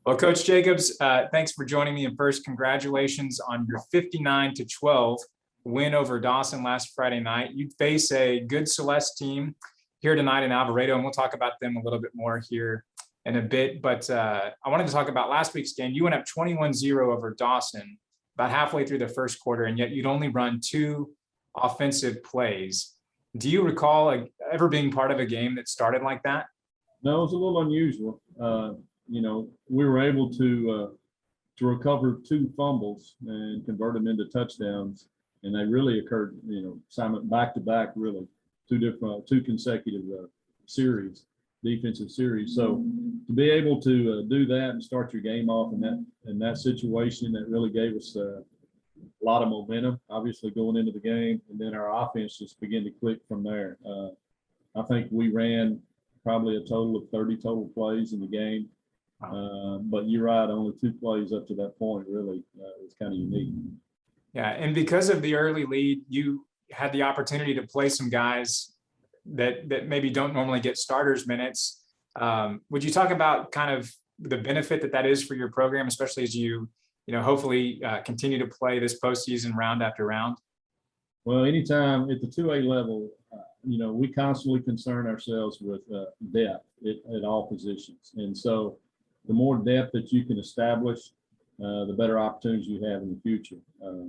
Well, Coach Jacobs, thanks for joining me. And first, congratulations on your 59-12 win over Dawson last Friday night. You face a good Celeste team here tonight in Alvarado, and we'll talk about them a little bit more here in a bit. But I wanted to talk about last week's game. You went up 21-0 over Dawson about halfway through the first quarter, and yet you'd only run 2 offensive plays. Do you recall ever being part of a game that started like that? No, it was a little unusual. We were able to recover 2 fumbles and convert them into touchdowns, and they really occurred, Simon, back to back, really 2 consecutive defensive series. So to be able to do that and start your game off in that situation, that really gave us a lot of momentum, obviously going into the game, and then our offense just began to click from there. I think we ran probably a total of 30 total plays in the game. But you're right, only 2 plays up to that point, really. It's kind of unique. Yeah, and because of the early lead, you had the opportunity to play some guys that maybe don't normally get starters minutes. Would you talk about kind of the benefit that is for your program, especially as you hopefully continue to play this postseason round after round? Well, anytime at the 2A level, we constantly concern ourselves with depth at all positions. And so the more depth that you can establish, the better opportunities you have in the future. At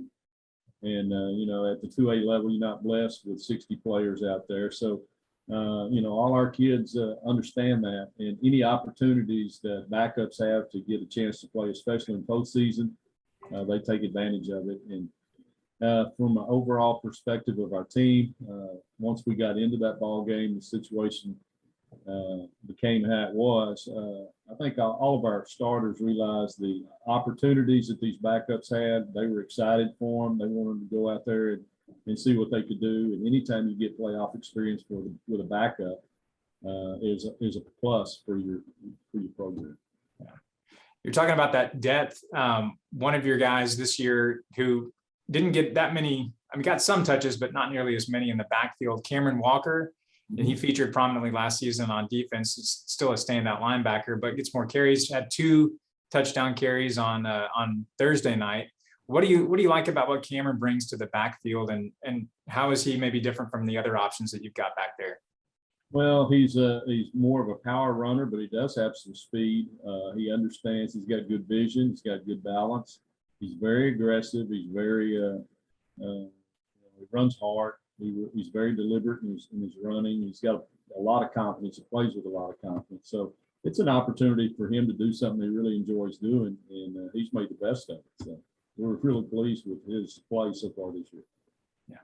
the 2A level, you're not blessed with 60 players out there. So, all our kids understand that, and any opportunities that backups have to get a chance to play, especially in postseason, they take advantage of it. And from an overall perspective of our team, once we got into that ball game, the situation became how it was. I think all of our starters realized the opportunities that these backups had. They were excited for them. They wanted to go out there and see what they could do. And anytime you get playoff experience with a backup, is a plus for your program. Yeah. You're talking about that depth. One of your guys this year who didn't get that many, got some touches, but not nearly as many in the backfield, Cameron Walker. And he featured prominently last season on defense. He's still a standout linebacker, but gets more carries. Had 2 touchdown carries on Thursday night. What do you like about what Cameron brings to the backfield, and how is he maybe different from the other options that you've got back there? Well, he's more of a power runner, but he does have some speed. He understands. He's got good vision. He's got good balance. He's very aggressive. He's very he runs hard. He's very deliberate in his running. He's got a lot of confidence. He plays with a lot of confidence. So it's an opportunity for him to do something he really enjoys doing, and he's made the best of it. So we're really pleased with his play so far this year. Yeah.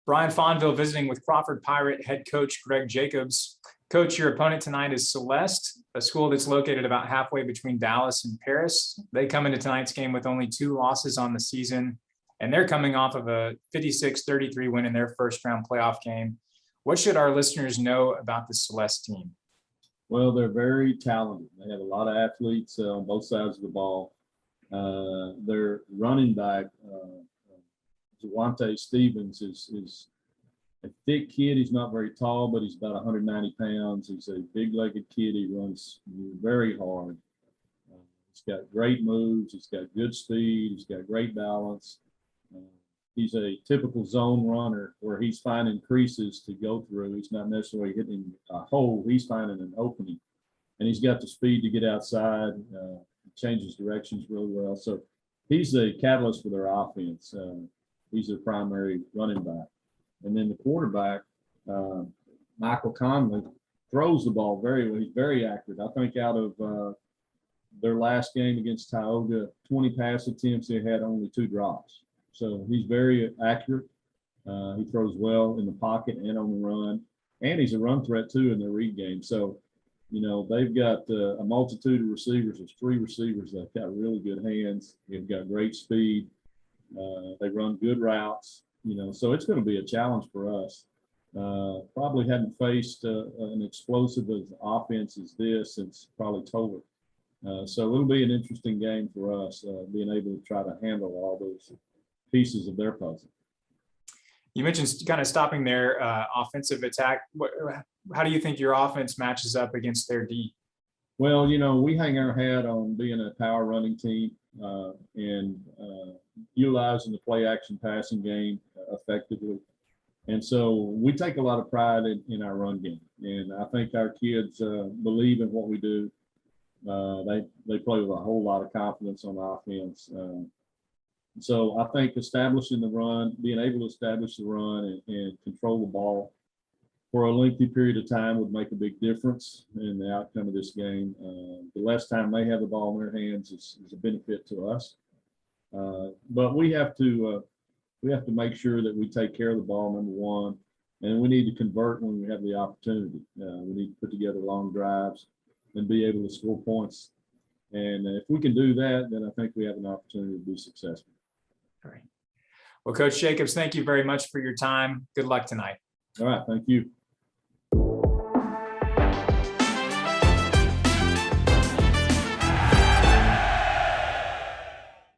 Brian Fonville visiting with Crawford Pirate head coach Greg Jacobs. Coach, your opponent tonight is Celeste, a school that's located about halfway between Dallas and Paris. They come into tonight's game with only 2 losses on the season, and they're coming off of a 56-33 win in their first-round playoff game. What should our listeners know about the Celeste team? Well, they're very talented. They have a lot of athletes on both sides of the ball. Their running back, Javante Stevens, is a thick kid. He's not very tall, but he's about 190 pounds. He's a big-legged kid. He runs very hard. He's got great moves. He's got good speed. He's got great balance. He's a typical zone runner where he's finding creases to go through. He's not necessarily hitting a hole. He's finding an opening. And he's got the speed to get outside, changes directions really well. So he's a catalyst for their offense. He's their primary running back. And then the quarterback, Michael Conley, throws the ball very well. He's very accurate. I think out of their last game against Tioga, 20 pass attempts, they had only 2 drops. So he's very accurate. He throws well in the pocket and on the run. And he's a run threat, too, in their read game. So, they've got a multitude of receivers. There's 3 receivers that have got really good hands. They've got great speed. They run good routes. So it's going to be a challenge for us. Probably haven't faced an explosive offense as this since probably Toler. So it'll be an interesting game for us, being able to try to handle all those pieces of their puzzle. You mentioned kind of stopping their offensive attack. How do you think your offense matches up against their D? Well, we hang our hat on being a power running team and utilizing the play action passing game effectively. And so we take a lot of pride in our run game. And I think our kids believe in what we do. They play with a whole lot of confidence on offense. So I think establishing the run, being able to establish the run and control the ball for a lengthy period of time would make a big difference in the outcome of this game. The less time they have the ball in their hands is a benefit to us. But we have to make sure that we take care of the ball, number one, and we need to convert when we have the opportunity. We need to put together long drives and be able to score points. And if we can do that, then I think we have an opportunity to be successful. All right. Well, Coach Jacobs, thank you very much for your time. Good luck tonight. All right. Thank you.